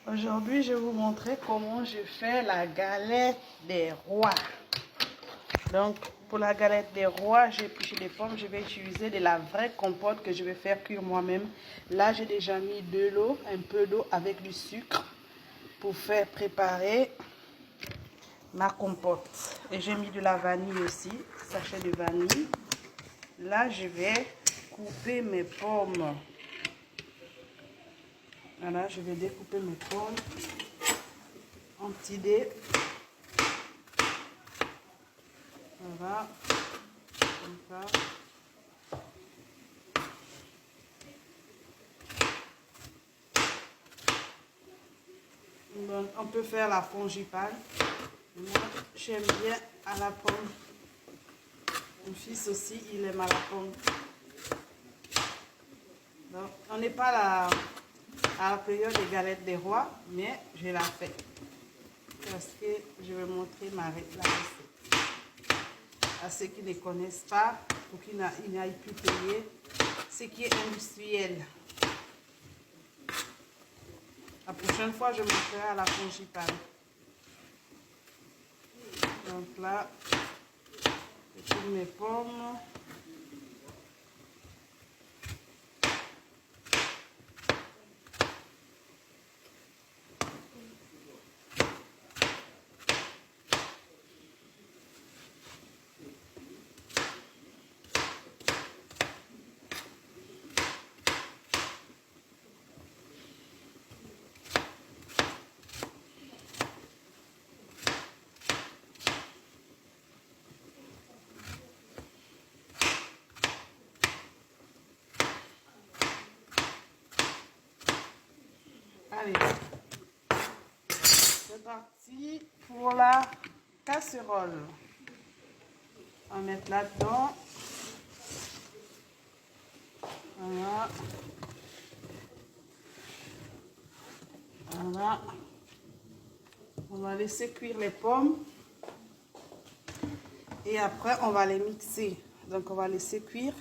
Aujourd'hui, je vais vous montrer comment je fais la galette des rois. Donc, pour la galette des rois, j'ai épluché les pommes. Je vais utiliser de la vraie compote que je vais faire cuire moi-même. Là, j'ai déjà mis de l'eau, un peu d'eau avec du sucre pour faire préparer ma compote. Et j'ai mis de la vanille aussi, sachet de vanille. Là, je vais couper mes pommes. Voilà, je vais découper mes pommes en petits dés. Voilà, comme ça. Donc, on peut faire la frangipane. Moi, j'aime bien à la pomme. Mon fils aussi, il aime à la pomme. Donc, on n'est pas à la période des galettes des rois, mais je la fais. Parce que je vais montrer la recette. À ceux qui ne connaissent pas, pour qu'ils n'aillent plus payer ce qui est industriel. La prochaine fois, je montrerai à la frangipane. Donc là, je coupe mes pommes. Allez, c'est parti pour la casserole. On va mettre là-dedans. Voilà. Voilà. On va laisser cuire les pommes. Et après, on va les mixer. Donc, on va laisser cuire.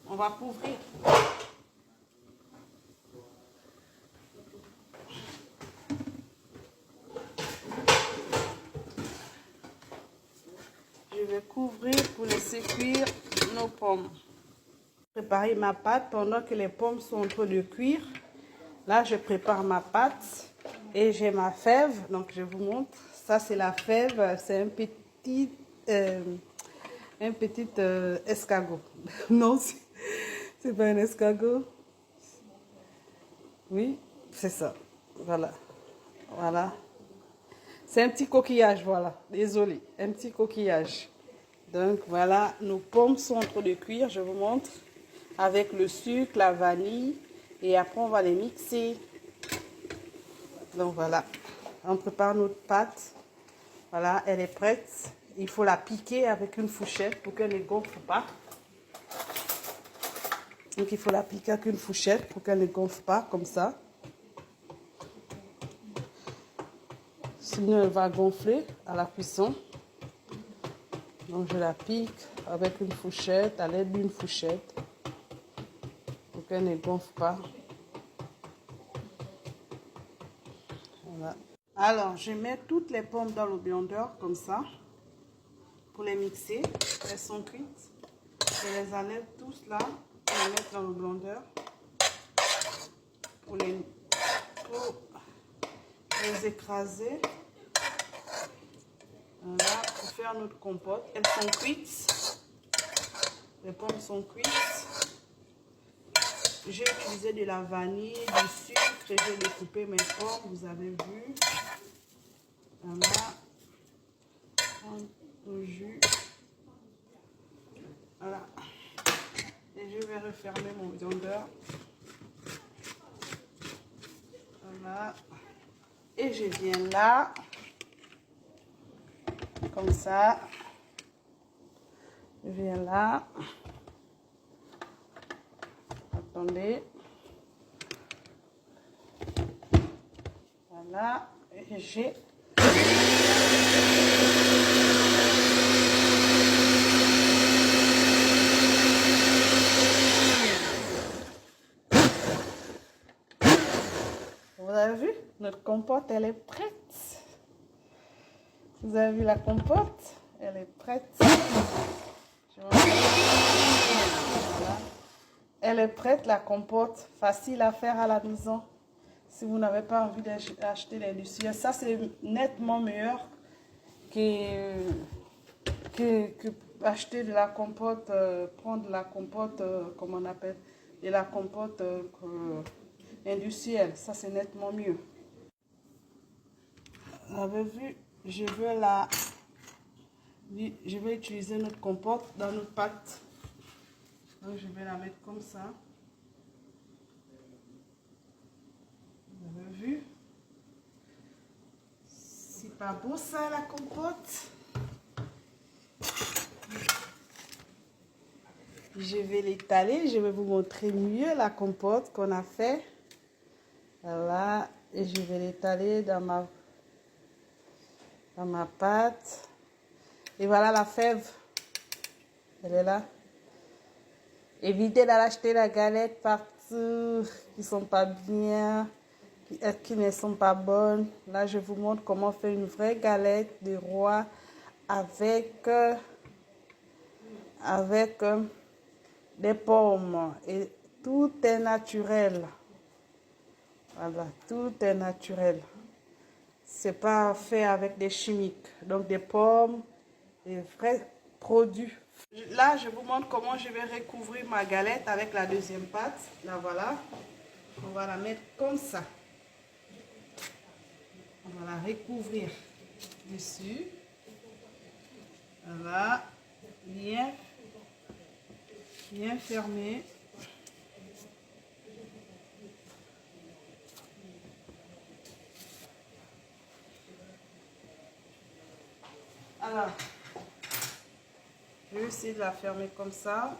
On va couvrir. Je vais couvrir pour laisser cuire nos pommes. Préparer ma pâte pendant que les pommes sont en train de cuire. Là, je prépare ma pâte et j'ai ma fève. Donc, je vous montre. Ça, c'est la fève. C'est un petit escargot. Non, c'est pas un escargot. Oui, c'est ça. Voilà. Voilà. C'est un petit coquillage, voilà. Désolé, un petit coquillage. Donc, voilà, nos pommes sont en train de cuire, je vous montre. Avec le sucre, la vanille. Et après, on va les mixer. Donc, voilà. On prépare notre pâte. Voilà, elle est prête. Il faut la piquer avec une fourchette pour qu'elle ne gonfle pas. Donc, il faut la piquer avec une fourchette pour qu'elle ne gonfle pas, comme ça. Sinon, elle va gonfler à la cuisson. Donc, je la pique avec une fourchette, à l'aide d'une fourchette, pour qu'elle ne gonfle pas. Voilà. Alors, je mets toutes les pommes dans le blender, comme ça, pour les mixer. Elles sont cuites. Je les enlève tous là, pour les mettre dans le blender, pour les écraser. Voilà, pour faire notre compote. Elles sont cuites. Les pommes sont cuites. J'ai utilisé de la vanille, du sucre et j'ai découpé mes pommes, vous avez vu. Voilà. Le jus. Voilà. Et je vais refermer mon blender. Voilà. Et je viens là. Comme ça. Je viens là. Attendez. Voilà. Et j'ai... Vous avez vu? Notre compote, elle est prête. Vous avez vu la compote? Elle est prête. Voilà. Elle est prête, la compote. Facile à faire à la maison. Si vous n'avez pas envie d'acheter l'industriel, ça c'est nettement meilleur que acheter de la compote, prendre de la compote, comment on appelle, de la compote industrielle. Ça c'est nettement mieux. Vous avez vu, je vais utiliser notre compote dans notre pâte. Donc je vais la mettre comme ça. Vous avez vu? C'est pas beau ça la compote? Je vais l'étaler, je vais vous montrer mieux la compote qu'on a fait. Voilà, et je vais l'étaler dans ma pâte. Et voilà la fève. Elle est là. Évitez d'aller acheter la galette partout qui sont pas bien, qui ne sont pas bonnes. Là, je vous montre comment faire une vraie galette de roi avec des pommes. Et tout est naturel. Voilà, tout est naturel. C'est pas fait avec des chimiques. Donc des pommes, des vrais produits. Là, je vous montre comment je vais recouvrir ma galette avec la deuxième pâte. Là, voilà. On va la mettre comme ça. On va la recouvrir dessus. Voilà. Bien fermé. Alors, je vais essayer de la fermer comme ça.